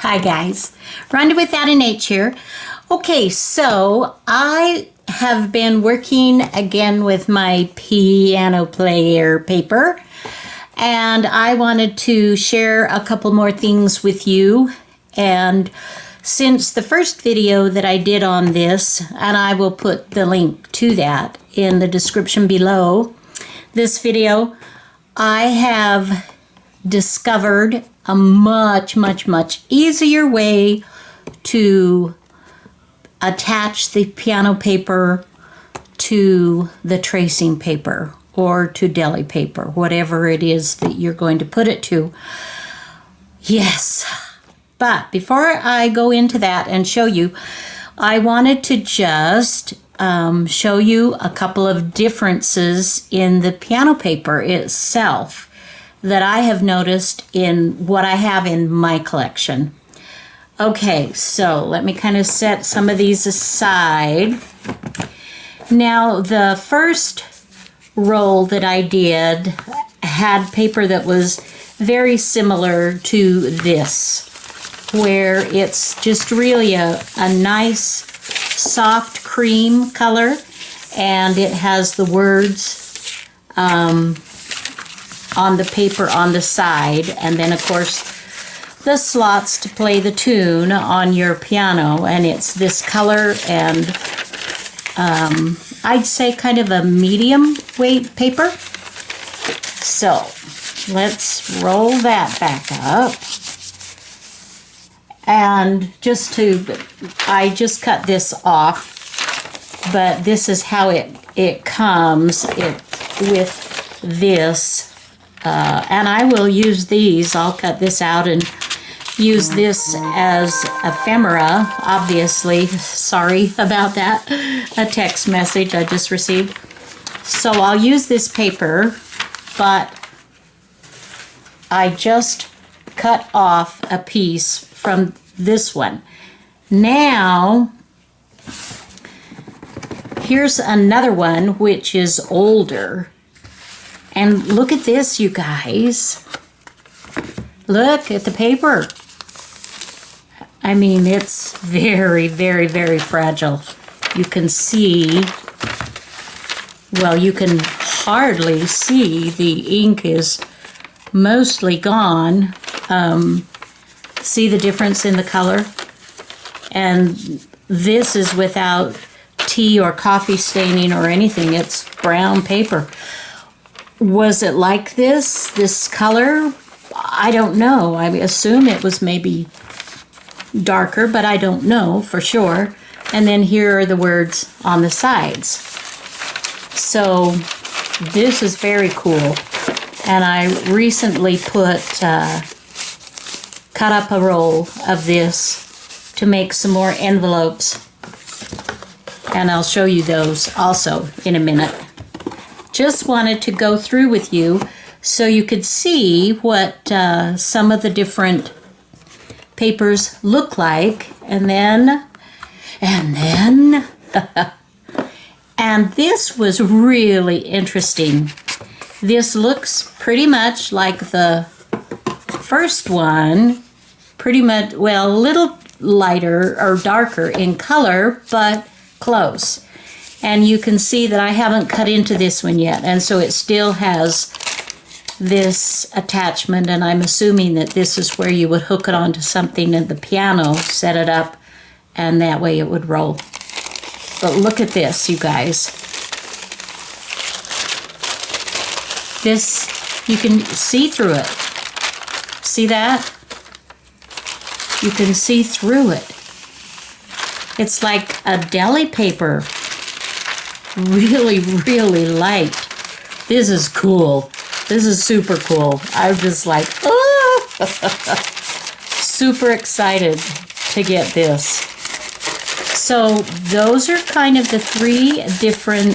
Hi guys, Ronda without an H here. Okay, so I have been working again with my piano player paper, and I wanted to share a couple more things with you. And since the first video that I did on this, and I will put the link to that in the description below this video, I have discovered a much easier way to attach the piano paper to the tracing paper or to deli paper, whatever it is that you're going to put it to. Yes, but before I go into that and show you, I wanted to just show you a couple of differences in the piano paper itself that I have noticed in what I have in my collection. Okay, so let me kind of set some of these aside. Now, the first roll that I did had paper that was very similar to this, where it's just really a nice soft cream color, and it has the words on the paper on the side, and then of course the slots to play the tune on your piano. And it's this color, and I'd say kind of a medium weight paper. So let's roll that back up. And I just cut this off, but this is how it comes with this. And I will use these. I'll cut this out and use this as ephemera, obviously. Sorry about that. A text message I just received. So I'll use this paper, but I just cut off a piece from this one. Now, here's another one which is older. And look at this, you guys. Look at the paper. I mean, it's very fragile. You can see, well, you can hardly see. The ink is mostly gone. See the difference in the color? And this is without tea or coffee staining or anything. It's brown paper. Was it like this color? I don't know. I assume it was maybe darker, but I don't know for sure. And then here are the words on the sides. So this is very cool. And I recently cut up a roll of this to make some more envelopes. And I'll show you those also in a minute. Just wanted to go through with you so you could see what some of the different papers look like. And then, and this was really interesting. This looks pretty much like the first one, pretty much, well, a little lighter or darker in color, but close. And you can see that I haven't cut into this one yet, and so it still has this attachment, and I'm assuming that this is where you would hook it onto something at the piano, set it up, and that way it would roll. But look at this, you guys. This, you can see through it. See that? You can see through it. It's like a deli paper. Really light. This is cool. This is super cool. I'm just like, oh! Super excited to get this. So those are kind of the three different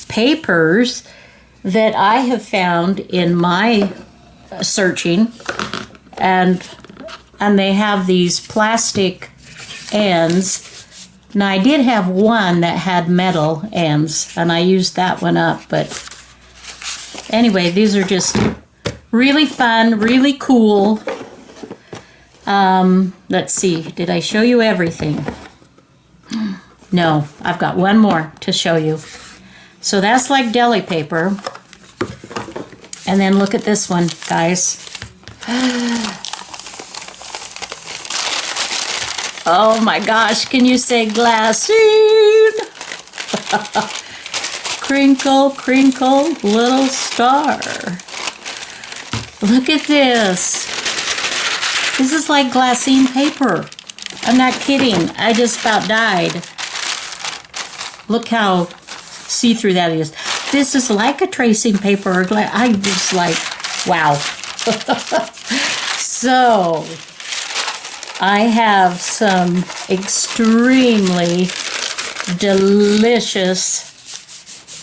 papers that I have found in my searching, and they have these plastic ends. Now, I did have one that had metal ends, and I used that one up, but anyway, these are just really fun, really cool, Let's see, did I show you everything? No, I've got one more to show you. So that's like deli paper. And then look at this one, guys. Oh my gosh, can you say glassine? Crinkle, crinkle, little star. Look at this. This is like glassine paper. I'm not kidding. I just about died. Look how see-through that is. This is like a tracing paper. I'm just like, wow. So, I have some extremely delicious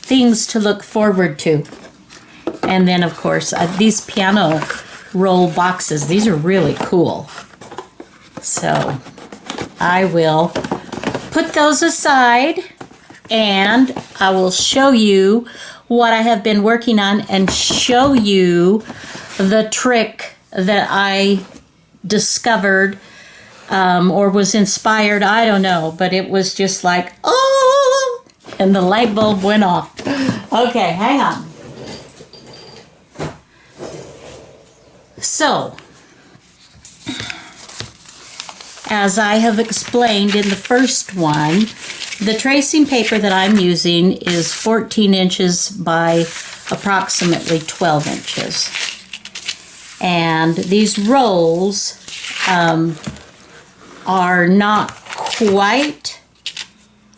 things to look forward to. And then, of course, these piano roll boxes. These are really cool. So, I will put those aside and I will show you what I have been working on and show you the trick that I discovered or was inspired. I don't know, but it was just like, oh, and the light bulb went off. Okay, hang on. So, as I have explained in the first one, the tracing paper that I'm using is 14 inches by approximately 12 inches. And these rolls are not quite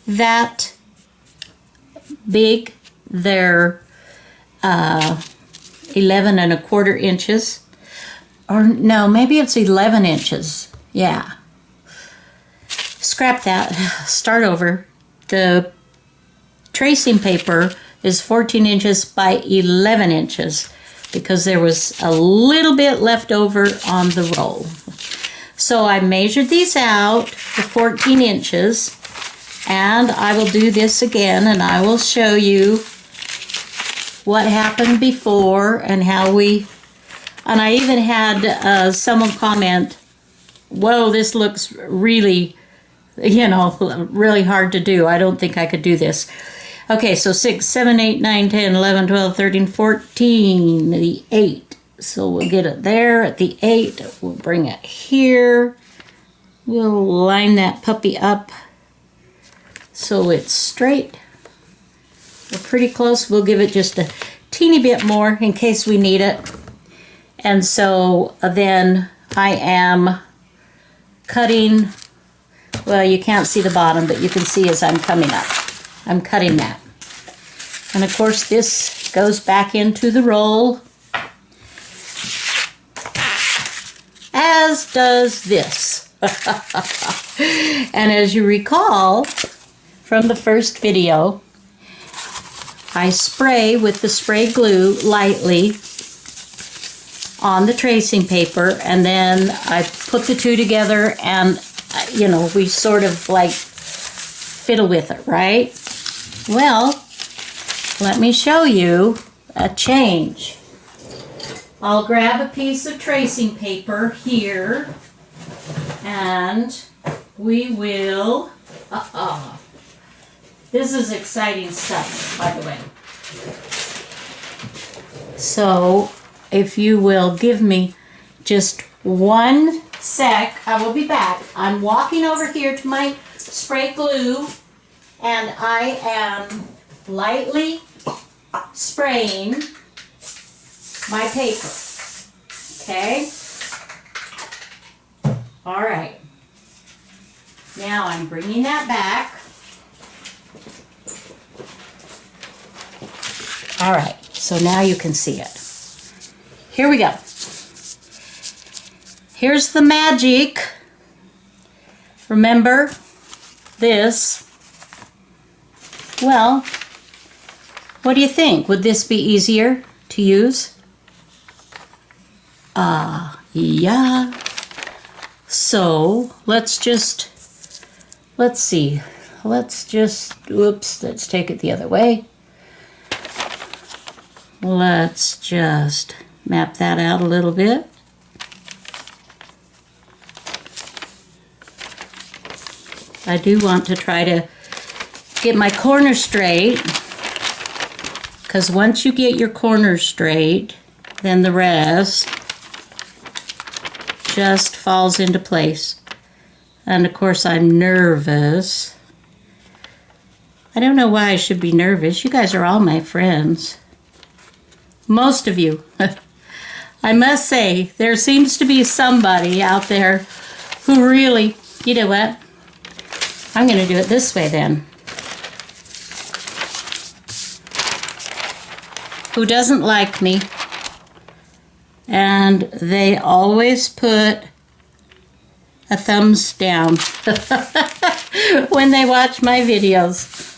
that big. They're 11 and a quarter inches. Or no, maybe it's 11 inches. Yeah. Scrap that. Start over. The tracing paper is 14 inches by 11 inches because there was a little bit left over on the roll. So I measured these out to 14 inches, and I will do this again, and I will show you what happened before and how we, and I even had someone comment, whoa, this looks really, really hard to do. I don't think I could do this. Okay, so 6, 7, 8, 9, 10, 11, 12, 13, 14, the 8. So we'll get it there at the 8. We'll bring it here. We'll line that puppy up so it's straight. We're pretty close. We'll give it just a teeny bit more in case we need it. And so then I am cutting, well, you can't see the bottom, but you can see as I'm coming up. I'm cutting that. And of course this goes back into the roll, as does this. And as you recall from the first video, I spray with the spray glue lightly on the tracing paper, and then I put the two together and, we sort of like fiddle with it, right? Well, let me show you a change. I'll grab a piece of tracing paper here, and we will, this is exciting stuff, by the way. So, if you will give me just 1 sec, I will be back. I'm walking over here to my spray glue, and I am lightly spraying my paper. Okay? All right. Now I'm bringing that back. All right. So now you can see it. Here we go. Here's the magic. Remember this? Well, what do you think? Would this be easier to use? Yeah. So, let's see. Let's take it the other way. Let's just map that out a little bit. I do want to try to get my corners straight, because once you get your corners straight, then the rest just falls into place. And of course I'm nervous. I don't know why I should be nervous. You guys are all my friends. Most of you. I must say, there seems to be somebody out there who really, you know what? I'm going to do it this way then. Who doesn't like me. And they always put a thumbs down when they watch my videos.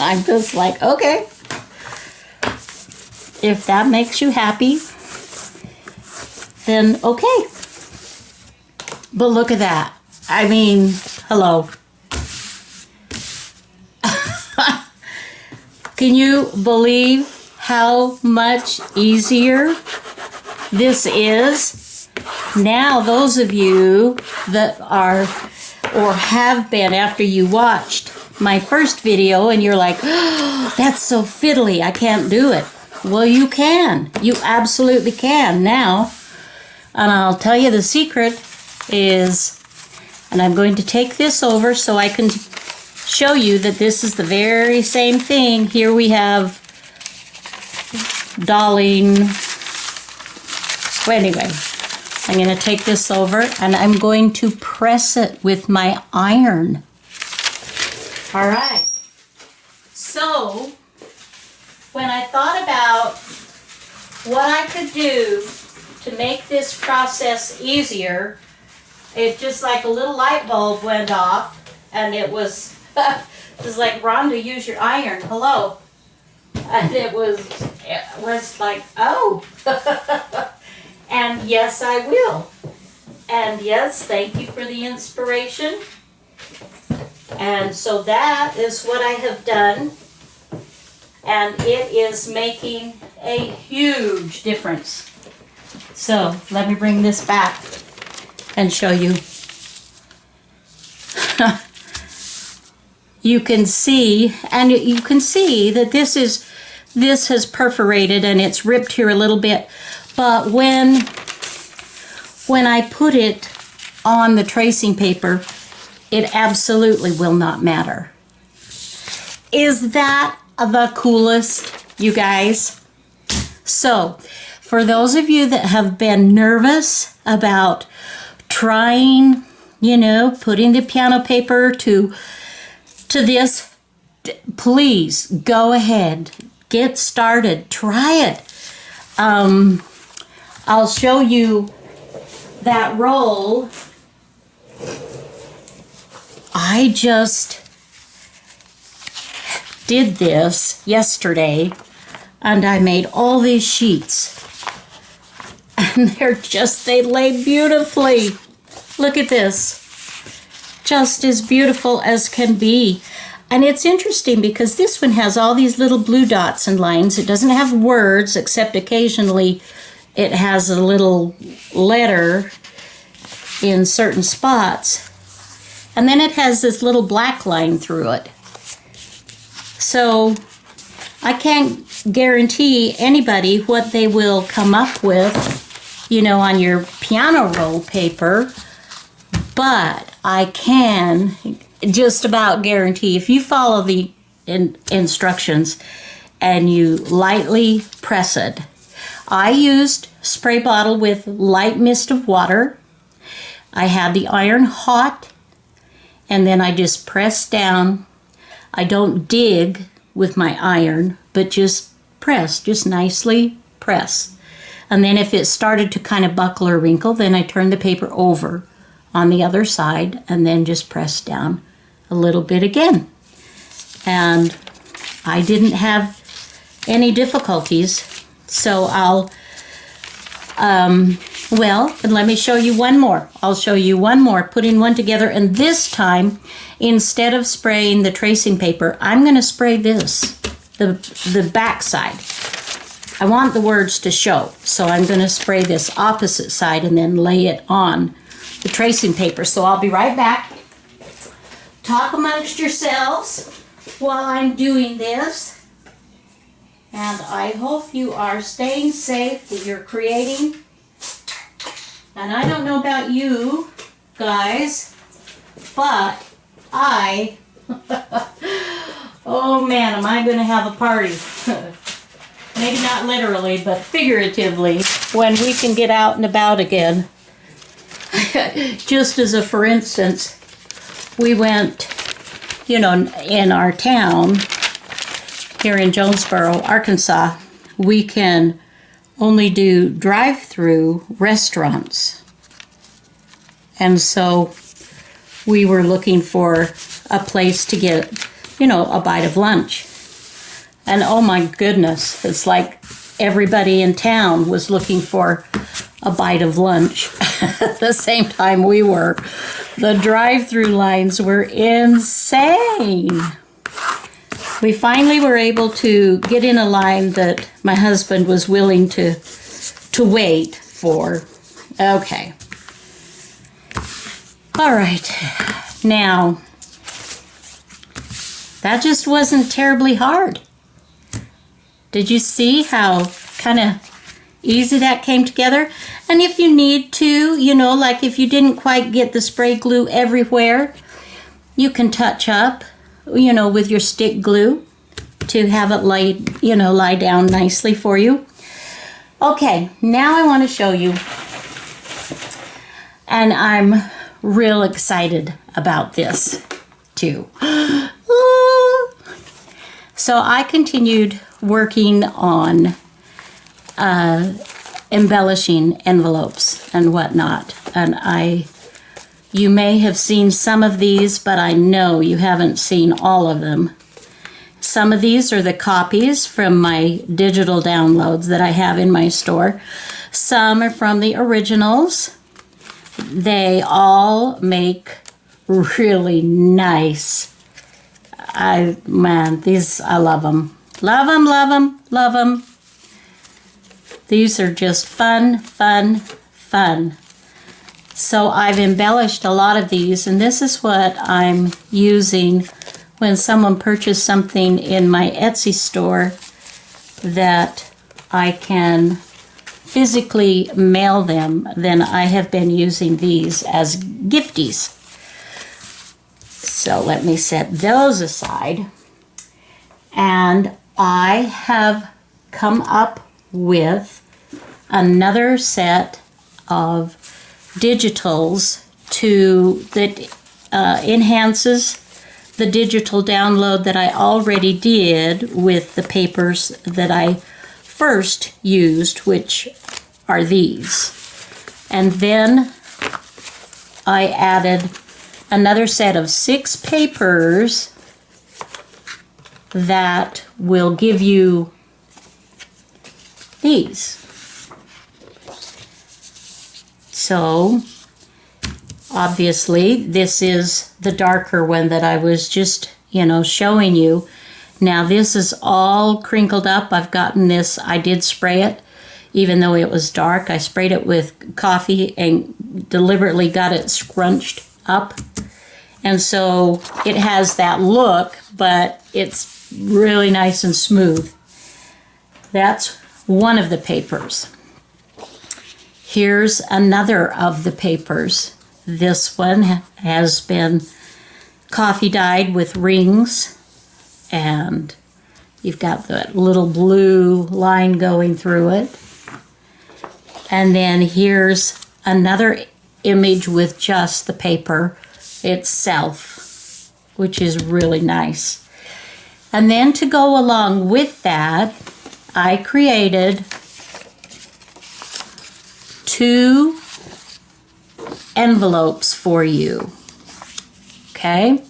I'm just like, okay. If that makes you happy, then okay. But look at that. I mean, hello. Can you believe how much easier this is? Now, those of you that are or have been after you watched my first video and you're like, oh, that's so fiddly, I can't do it. Well, you can. You absolutely can now. And I'll tell you the secret is, and I'm going to take this over so I can show you that this is the very same thing. Here we have dolling. Well, anyway, I'm going to take this over and I'm going to press it with my iron. All right. So, when I thought about what I could do to make this process easier, it just like a little light bulb went off, and it was, it was like, Rhonda, use your iron, hello. And it was like, oh. And yes, I will. And yes, thank you for the inspiration. And so that is what I have done. And it is making a huge difference. So let me bring this back and show you. You can see, and you can see that this has perforated and it's ripped here a little bit. But when I put it on the tracing paper, it absolutely will not matter. Is that the coolest, you guys? So, for those of you that have been nervous about trying, you know, putting the piano paper to this, please go ahead, get started, try it. I'll show you that roll. I just did this yesterday and I made all these sheets and they lay beautifully. Look at this. Just as beautiful as can be. And it's interesting because this one has all these little blue dots and lines. It doesn't have words, except occasionally it has a little letter in certain spots. And then it has this little black line through it. So I can't guarantee anybody what they will come up with, you know, on your piano roll paper. But I can just about guarantee if you follow the instructions and you lightly press it. I used spray bottle with light mist of water. I had the iron hot and then I just press down. I don't dig with my iron, but just press, just nicely press. And then if it started to kind of buckle or wrinkle, then I turn the paper over on the other side and then just press down a little bit again. And I didn't have any difficulties. So and let me show you one more. I'll show you one more, putting one together. And this time, instead of spraying the tracing paper, I'm going to spray this, the back side. I want the words to show. So I'm going to spray this opposite side and then lay it on the tracing paper. So I'll be right back. talk amongst yourselves while I'm doing this. And I hope you are staying safe, that you're creating. And I don't know about you guys, but oh man, am I going to have a party. Maybe not literally, but figuratively, when we can get out and about again. Just as a for instance, we went, in our town, here in Jonesboro, Arkansas, we can only do drive-through restaurants. And so we were looking for a place to get, a bite of lunch. And oh my goodness, it's like everybody in town was looking for a bite of lunch at the same time we were. The drive-through lines were insane. We finally were able to get in a line that my husband was willing to wait for. Okay. All right. Now, that just wasn't terribly hard. Did you see how kind of easy that came together? And if you need to, like if you didn't quite get the spray glue everywhere, you can touch up, with your stick glue to have it lie down nicely for you. Okay, now I want to show you, and I'm real excited about this too. So I continued working on embellishing envelopes and whatnot. And you may have seen some of these, but I know you haven't seen all of them. Some of these are the copies from my digital downloads that I have in my store. Some are from the originals. They all make really nice. I love them. Love them, love them, love them. These are just fun, fun, fun. So I've embellished a lot of these, and this is what I'm using when someone purchased something in my Etsy store that I can physically mail them. Then I have been using these as gifties. So let me set those aside. And I have come up with another set of digitals that enhances the digital download that I already did with the papers that I first used, which are these. And then I added another set of 6 papers that will give you these. So, obviously, this is the darker one that I was just, showing you. Now, this is all crinkled up. I've gotten this, I did spray it, even though it was dark. I sprayed it with coffee and deliberately got it scrunched up. And so it has that look, but it's really nice and smooth. That's one of the papers. Here's another of the papers. This one has been coffee dyed with rings, and you've got that little blue line going through it. And then here's another image with just the paper itself, which is really nice. And then to go along with that, I created 2 envelopes for you, okay?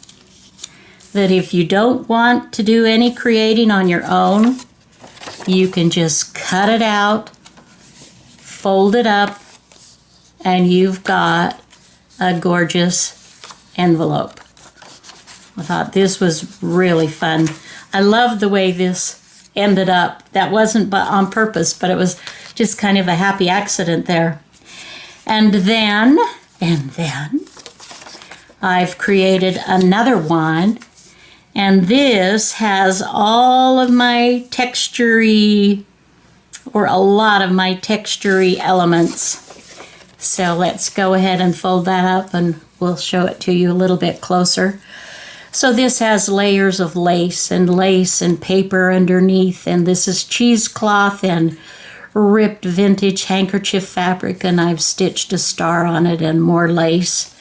That if you don't want to do any creating on your own, you can just cut it out, fold it up, and you've got a gorgeous envelope. I thought this was really fun. I love the way this ended up. That wasn't on purpose, but it was just kind of a happy accident there. And then, I've created another one, and this has all of my textury, or a lot of my textury elements. So let's go ahead and fold that up and we'll show it to you a little bit closer. So this has layers of lace and paper underneath, and this is cheesecloth and ripped vintage handkerchief fabric, and I've stitched a star on it and more lace.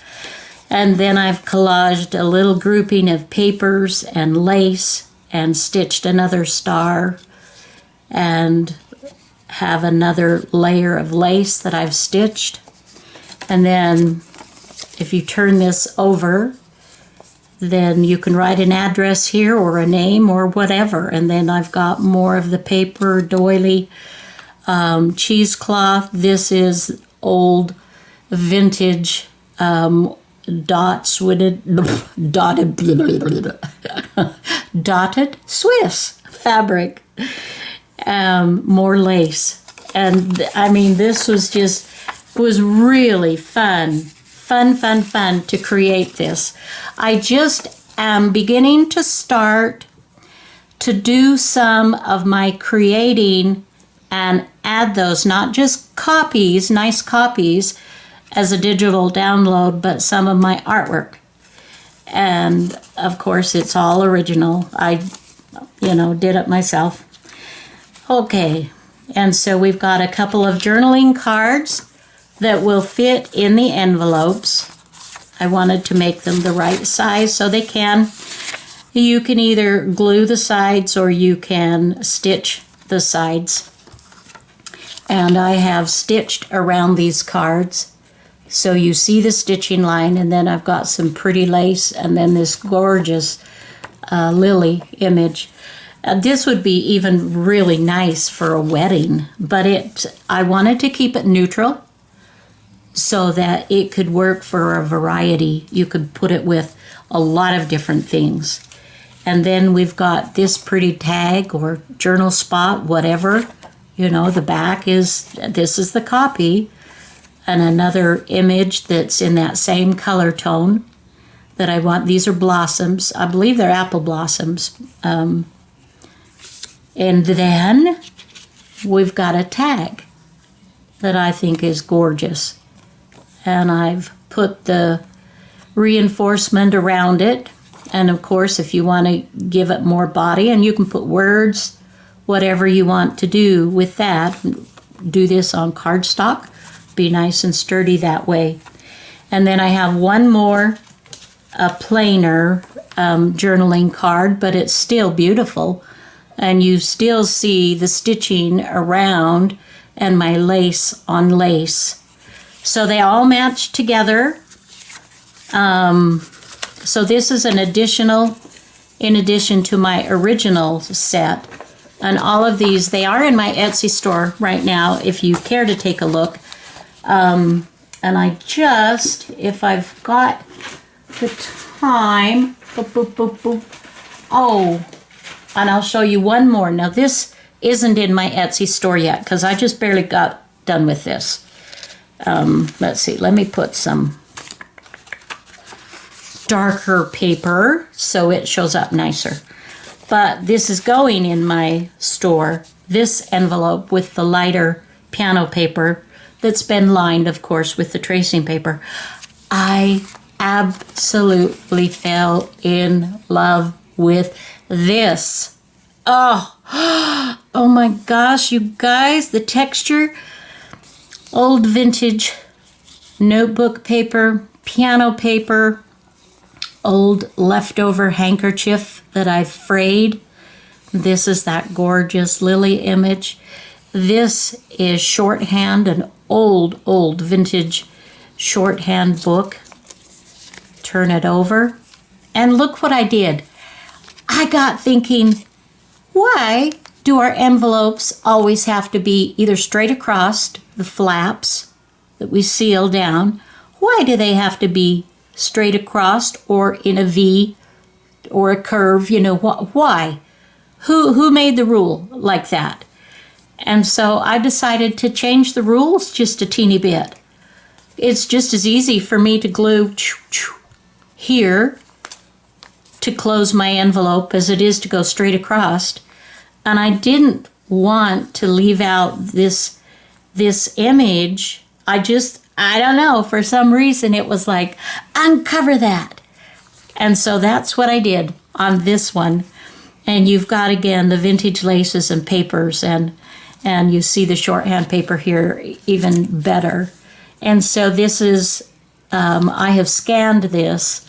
And then I've collaged a little grouping of papers and lace and stitched another star and have another layer of lace that I've stitched. And then if you turn this over, then you can write an address here or a name or whatever. And then I've got more of the paper doily cheesecloth. This is old vintage dotted Swiss fabric. More lace. And I mean, this was really fun to create this. I just am beginning to start to do some of my creating and add those, not just copies, nice copies as a digital download, but some of my artwork. And of course, it's all original. I, did it myself. Okay, and so we've got a couple of journaling cards that will fit in the envelopes. I wanted to make them the right size so they can. You can either glue the sides or you can stitch the sides. And I have stitched around these cards. So you see the stitching line, and then I've got some pretty lace and then this gorgeous lily image. This would be even really nice for a wedding, but I wanted to keep it neutral so that it could work for a variety. You could put it with a lot of different things. And then we've got this pretty tag or journal spot, whatever. The back this is the copy, and another image that's in that same color tone that I want. These are blossoms. I believe they're apple blossoms. And then we've got a tag that I think is gorgeous. And I've put the reinforcement around it. And of course, if you want to give it more body, and you can put words, whatever you want to do with that. Do this on cardstock. Be nice and sturdy that way. And then I have one more, a plainer journaling card, but it's still beautiful. And you still see the stitching around and my lace on lace. So they all match together. So this is an additional, in addition to my original set. And all of these, they are in my Etsy store right now, if you care to take a look. And I just, if I've got the time, and I'll show you one more. Now this isn't in my Etsy store yet, because I just barely got done with this. Let's see, let me put some darker paper so it shows up nicer. But this is going in my store, this envelope with the lighter piano paper that's been lined, of course, with the tracing paper. I absolutely fell in love with this. Oh my gosh, you guys, the texture, old vintage notebook paper, piano paper, old leftover handkerchief that I frayed. This is that gorgeous lily image. This is shorthand, an old vintage shorthand book. Turn it over. And look what I did. I got thinking, why do our envelopes always have to be either straight across the flaps that we seal down? Why do they have to be straight across or in a V or a curve? Why? Who made the rule like that? And so I decided to change the rules just a teeny bit. It's just as easy for me to glue here to close my envelope as it is to go straight across. And I didn't want to leave out this image. I don't know, for some reason it was like, uncover that. And so that's what I did on this one. And you've got, again, the vintage laces and papers, and you see the shorthand paper here even better. And so this is, I have scanned this,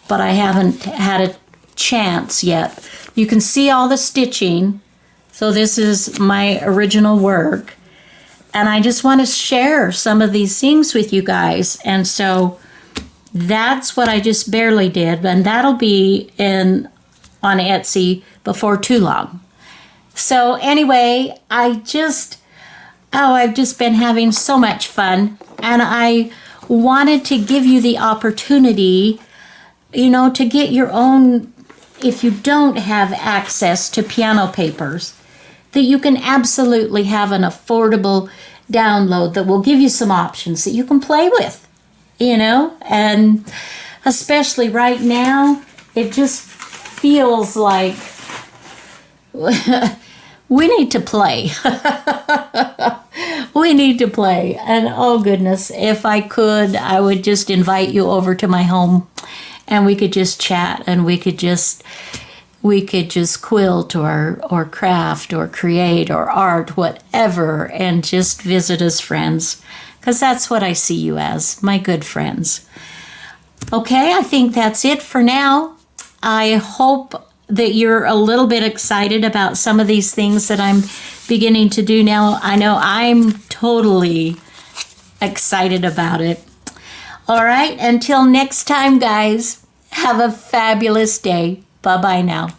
but I haven't had a chance yet. You can see all the stitching. So this is my original work. And I just want to share some of these things with you guys. And so that's what I just barely did. And that'll be on Etsy before too long. So anyway, I've just been having so much fun. And I wanted to give you the opportunity, to get your own, if you don't have access to piano papers, that you can absolutely have an affordable download that will give you some options that you can play with, and especially right now, it just feels like we need to play. We need to play. And oh goodness, if I could, I would just invite you over to my home and we could just chat and we could just quilt or craft or create or art, whatever, and just visit as friends. Because that's what I see you as, my good friends. Okay, I think that's it for now. I hope that you're a little bit excited about some of these things that I'm beginning to do now. I know I'm totally excited about it. All right, until next time, guys, have a fabulous day. Bye-bye now.